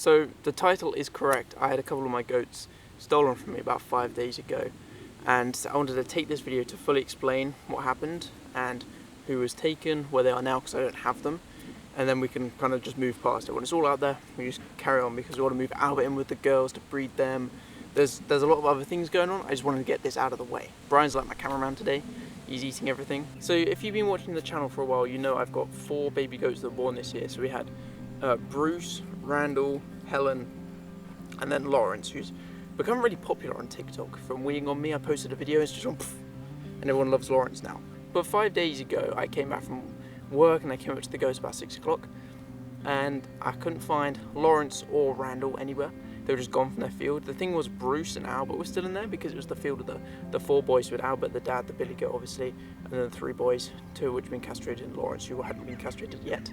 So the title is correct. I had a couple of my goats stolen from me about 5 days ago, and I wanted to take this video to fully explain what happened and who was taken, where they are now because I don't have them, and then we can kind of just move past it. When it's all out there, we just carry on because we want to move Albert in with the girls to breed them. There's a lot of other things going on. I just wanted to get this out of the way. Brian's like my cameraman today. He's eating everything. So if you've been watching the channel for a while, you know I've got 4 baby goats that were born this year. So we had Bruce, Randall, Helen, and then Lawrence, who's become really popular on TikTok from weeing on me. I posted a video, it's just gone poof, and everyone loves Lawrence now. But 5 days ago, I came back from work and I came up to the goats about 6 o'clock, and I couldn't find Lawrence or Randall anywhere. They were just gone from their field. The thing was, Bruce and Albert were still in there because it was the field of the 4 boys with Albert, the dad, the billy goat obviously, and then the 3 boys, 2 of which had been castrated, and Lawrence, who hadn't been castrated yet.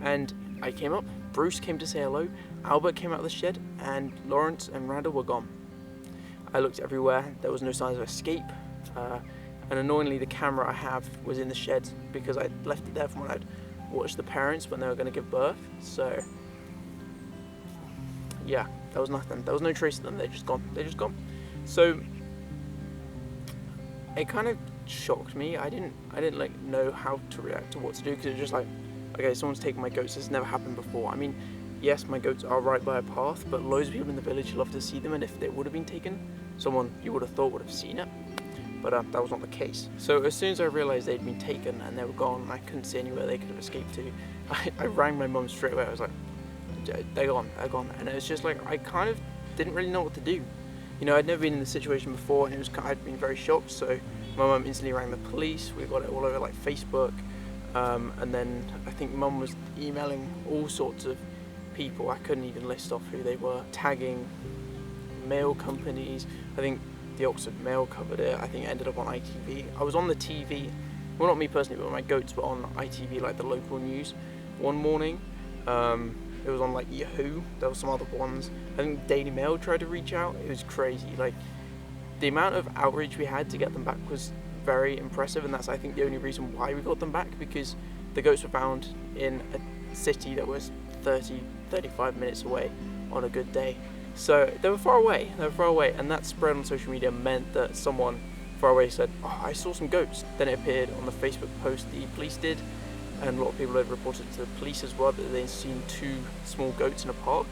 And I came up, Bruce came to say hello, Albert came out of the shed, and Lawrence and Randall were gone. I looked everywhere, there was no signs of escape, and annoyingly the camera I have was in the shed because I left it there from when I'd watched the parents when they were going to give birth. So yeah, there was nothing, there was no trace of them, they're just gone. So it kind of shocked me. I didn't like know how to react to what to do, because it was just like, okay, someone's taken my goats. This has never happened before. I mean, yes, my goats are right by a path, but loads of people in the village love to see them, and if they would have been taken, someone you would have thought would have seen it, but that was not the case. So as soon as I realised they'd been taken and they were gone, and I couldn't see anywhere they could have escaped to, I rang my mum straight away. I was like, they're gone, and it was just like, I kind of didn't really know what to do. You know, I'd never been in this situation before, and I'd been very shocked, so my mum instantly rang the police. We got it all over like Facebook. And then I think Mum was emailing all sorts of people. I couldn't even list off who they were, tagging mail companies. I think the Oxford Mail covered it. I think it ended up on ITV. I was on the TV, well, not me personally, but my goats were on ITV, like the local news, one morning. It was on like Yahoo. There were some other ones. I think Daily Mail tried to reach out. It was crazy. Like, the amount of outreach we had to get them back was very impressive, and that's, I think, the only reason why we got them back, because the goats were found in a city that was 30-35 minutes away on a good day. So they were far away, and that spread on social media meant that someone far away said, oh, I saw some goats. Then it appeared on the Facebook post the police did, and a lot of people had reported to the police as well that they'd seen 2 small goats in a park,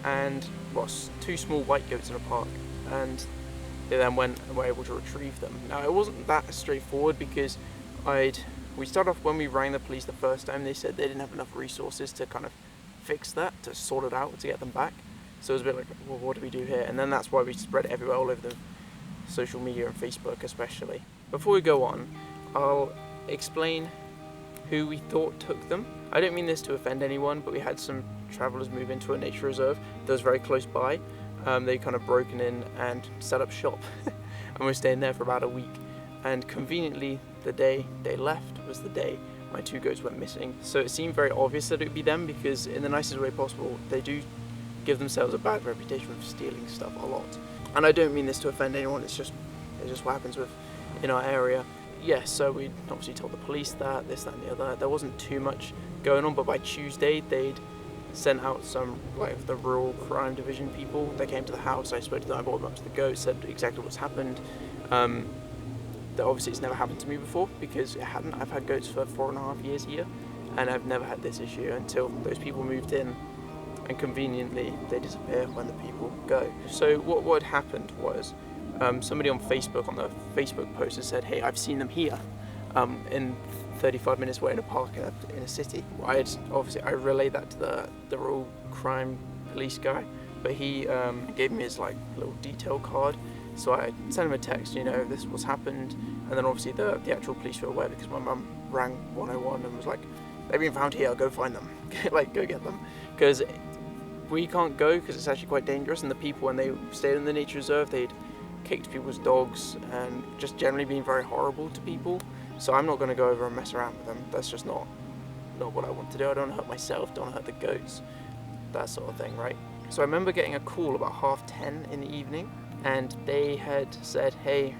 and 2 small white goats in a park, and they then went and were able to retrieve them. Now, it wasn't that straightforward, because we started off, when we rang the police the first time, they said they didn't have enough resources to kind of fix that, to sort it out, to get them back. So it was a bit like, well, what do we do here? And then that's why we spread it everywhere, all over the social media and Facebook especially. Before we go on, I'll explain who we thought took them. I don't mean this to offend anyone, but we had some travellers move into a nature reserve that was very close by. They kind of broken in and set up shop, and we're staying there for about a week. And conveniently, the day they left was the day my 2 goats went missing. So it seemed very obvious that it would be them, because in the nicest way possible, they do give themselves a bad reputation for stealing stuff a lot. And I don't mean this to offend anyone, it's just what happens in our area. Yes, so we obviously told the police that, this, that and the other. There wasn't too much going on, but by Tuesday they'd sent out some, like, the rural crime division people. They came to the house, I spoke to them, I brought them up to the goats, said exactly what's happened. That obviously it's never happened to me before, because it hadn't. I've had goats for 4.5 years here, and I've never had this issue until those people moved in, and conveniently they disappear when the people go. So what had happened was, somebody on Facebook, on the Facebook post, said, hey, I've seen them here, in 35 minutes away in a park in a city. I relayed that to the rural crime police guy, but he gave me his like little detail card. So I sent him a text, you know, this is what's happened, and then obviously the actual police were aware, because my mum rang 101 and was like, they've been found here, go find them, like, go get them, because we can't go because it's actually quite dangerous, and the people, when they stayed in the nature reserve, they'd kicked people's dogs and just generally been very horrible to people. So I'm not going to go over and mess around with them. That's just not what I want to do. I don't want to hurt myself, don't want to hurt the goats, that sort of thing, right? So I remember getting a call about 10:30 in the evening, and they had said, hey,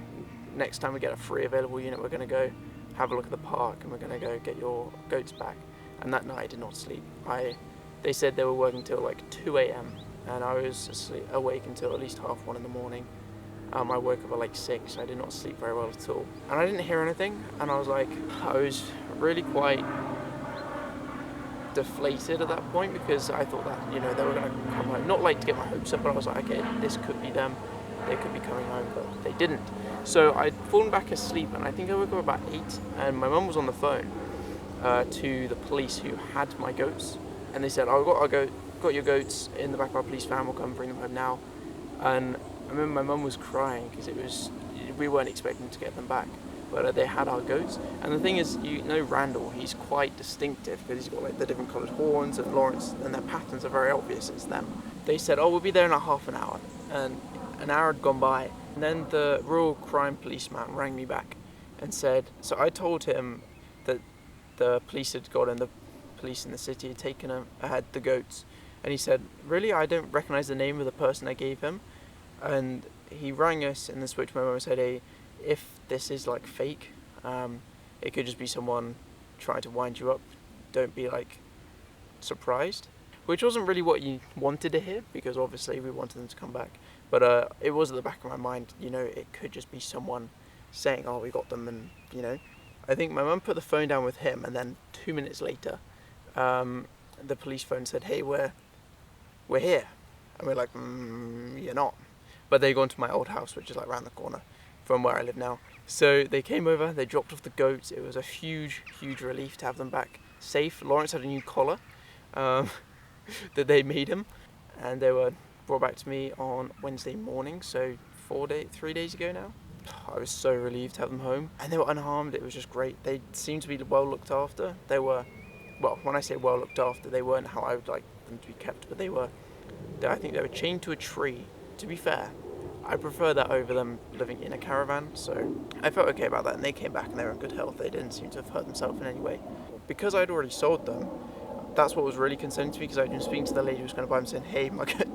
next time we get a free available unit, we're going to go have a look at the park, and we're going to go get your goats back. And that night I did not sleep. I They said they were working till like 2 a.m. and I was awake until at least 1:30 in the morning. I woke up at like 6. I did not sleep very well at all. And I didn't hear anything, and I was really quite deflated at that point, because I thought that, you know, they were going to come home. Not like to get my hopes up, but I was like, okay, this could be them. They could be coming home, but they didn't. So I'd fallen back asleep, and I think I woke up about 8, and my mum was on the phone to the police who had my goats, and they said, oh, got your goats in the back of our police van, we'll come bring them home now. And I remember my mum was crying because we weren't expecting to get them back, but they had our goats. And the thing is, you know, Randall, he's quite distinctive because he's got like the different coloured horns, and Lawrence, and their patterns are very obvious, it's them. They said, oh, we'll be there in a half an hour, and an hour had gone by, and then the rural crime policeman rang me back and said, so I told him that the police had got in, the police in the city had taken him, had the goats, and he said, really, I don't recognise the name of the person I gave him. And he rang us and then spoke to my mum and said, hey, if this is like fake, it could just be someone trying to wind you up, don't be like surprised. Which wasn't really what you wanted to hear, because obviously we wanted them to come back, but it was at the back of my mind, you know, it could just be someone saying, oh, we got them. And you know, I think my mum put the phone down with him, and then 2 minutes later the police phone said, hey, we're here. And we're like, you're not. But they gone to my old house, which is like around the corner from where I live now. So they came over, they dropped off the goats. It was a huge relief to have them back safe. Lawrence had a new collar that they made him, and they were brought back to me on Wednesday morning, so 3 days ago now. I was so relieved to have them home, and they were unharmed. It was just great. They seemed to be well looked after. They were, well, when I say well looked after, they weren't how I would like them to be kept, but I think they were chained to a tree. To be fair, I prefer that over them living in a caravan, so I felt okay about that, and they came back and they were in good health. They didn't seem to have hurt themselves in any way. Because I'd already sold them, that's what was really concerning to me, because I'd been speaking to the lady who was going to buy them, saying, hey,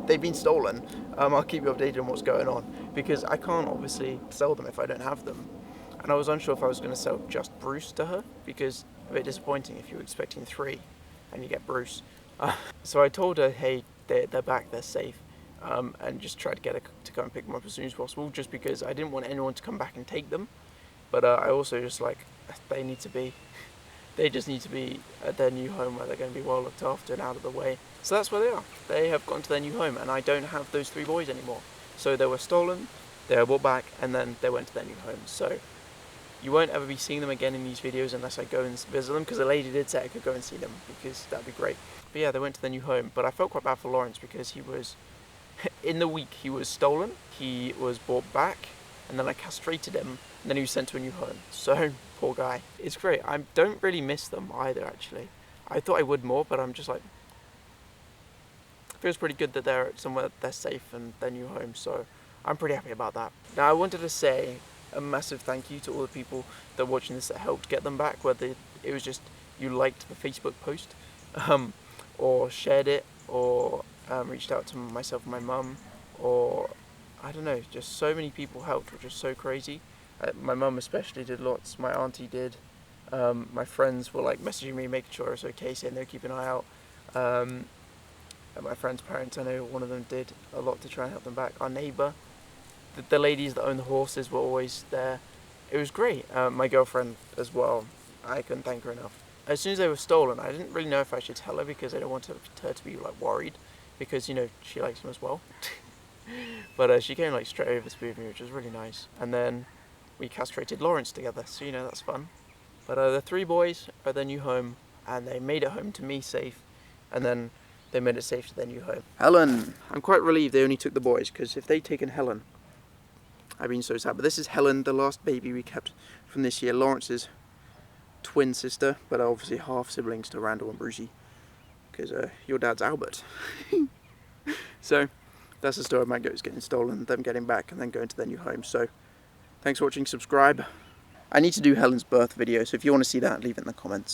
they've been stolen, I'll keep you updated on what's going on, because I can't obviously sell them if I don't have them. And I was unsure if I was going to sell just Bruce to her, because a bit disappointing if you were expecting 3 and you get Bruce. So I told her, hey, they're back, they're safe. And just try to get her to come and pick them up as soon as possible, just because I didn't want anyone to come back and take them. But I also just they just need to be at their new home where they're going to be well looked after and out of the way. So that's where they are. They have gone to their new home, and I don't have those 3 boys anymore. So they were stolen, they were brought back, and then they went to their new home. So you won't ever be seeing them again in these videos unless I go and visit them, because the lady did say I could go and see them, because that'd be great. But yeah, they went to their new home. But I felt quite bad for Lawrence, because he was... in the week he was stolen, he was brought back, and then I castrated him, and then he was sent to a new home. So, poor guy. It's great. I don't really miss them either, actually. I thought I would more, but I'm just like... It feels pretty good that they're somewhere they're safe and their new home, so I'm pretty happy about that. Now, I wanted to say a massive thank you to all the people that are watching this that helped get them back, whether it was just you liked the Facebook post, or shared it, or... reached out to myself and my mum, or I don't know, just so many people helped, which was so crazy. My mum especially did lots, my auntie did, my friends were like messaging me, making sure I was okay, saying they'll keep an eye out, and my friend's parents, I know one of them did a lot to try and help them back. Our neighbour, the ladies that own the horses were always there. It was great. My girlfriend as well, I couldn't thank her enough. As soon as they were stolen, I didn't really know if I should tell her, because I don't want her to be like worried, because, you know, she likes him as well. But she came like straight over to be with me, which was really nice. And then we castrated Lawrence together, so, you know, that's fun. But the 3 boys are at their new home, and they made it home to me safe, and then they made it safe to their new home. Helen! I'm quite relieved they only took the boys, because if they'd taken Helen, I'd been so sad. But this is Helen, the last baby we kept from this year, Lawrence's twin sister, but obviously half siblings to Randall and Brucey, because your dad's Albert. So that's the story of my goats getting stolen, them getting back, and then going to their new home. So thanks for watching, subscribe. I need to do Helen's birth video, so if you want to see that, leave it in the comments.